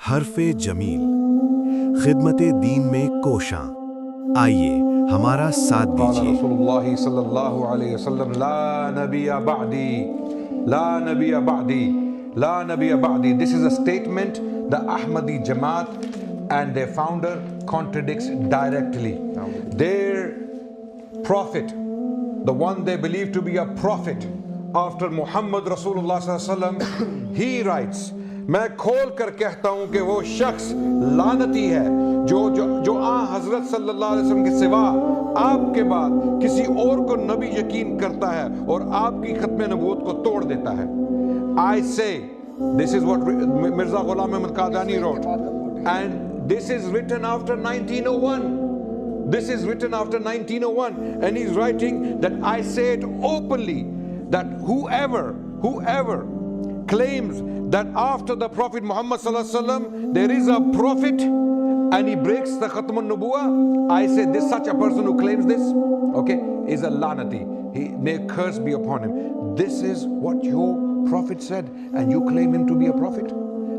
हर्फ़े जमील, खिदमते दीन में कोशां। आइए हमारा साथ दीजिए। रसूलुल्लाह सल्लल्लाहु अलैहि वसल्लम, ला नबिया बअदी, ला नबिया बअदी, ला नबिया बअदी. This is a statement the Ahmadi Jamaat and their founder contradicts directly. Their prophet, the one they believe to be a prophet after Muhammad Rasulullah sallallahu alaihi wasallam, he writes, मैं खोल कर कहता हूं कि वो शख्स लानती है जो हजरत सल्लल्लाहु अलैहि वसल्लम के सिवा आपके बाद किसी और को नबी यकीन करता है और आपकी खत्म नबूवत को तोड़ देता है. I say, this is what Mirza Ghulam Ahmad Qadyani wrote, and this is written after 1901. This is written after 1901, and he's writing that I say it openly, that whoever claims that after the Prophet Muhammad sallallahu alaihi wasallam there is a prophet and he breaks the Khatmun Nubuwah, I say this such a person who claims this, okay, is a lanati. May curse be upon him. This is what your prophet said, and you claim him to be a prophet.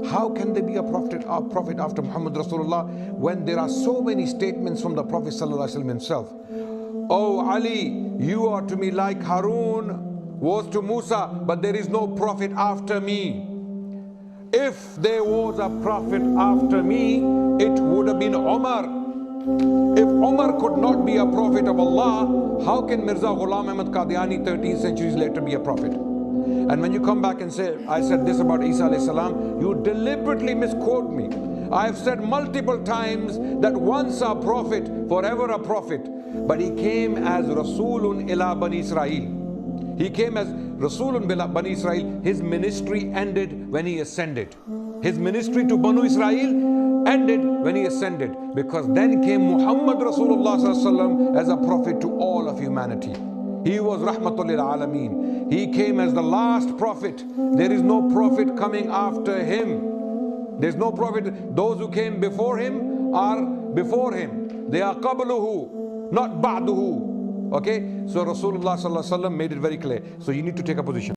How can there be a prophet after Muhammad Rasulullah when there are so many statements from the Prophet sallallahu alaihi wasallam himself? Oh Ali, you are to me like Harun was to Musa, but there is no prophet after me. If there was a prophet after me, it would have been Umar. If Umar could not be a prophet of Allah, how can Mirza Ghulam Ahmad Qadyani 13 centuries later be a prophet? And when you come back and say, I said this about Isa alayhi salam, you deliberately misquote me. I have said multiple times that once a prophet, forever a prophet, but he came as Rasulun ila Bani Israel. He came as Rasulun ila Bani Israel. His ministry ended when he ascended. His ministry to Banu Israel ended when he ascended, because then came Muhammad Rasulullah sallallahu alaihi wasallam as a prophet to all of humanity. He was Rahmatul lil Alameen. He came as the last prophet. There is no prophet coming after him. There is no prophet. Those who came before him are before him. They are qabluhu, not ba'duhu. Okay? So Rasulullah sallallahu alaihi wasallam made it very clear. So you need to take a position.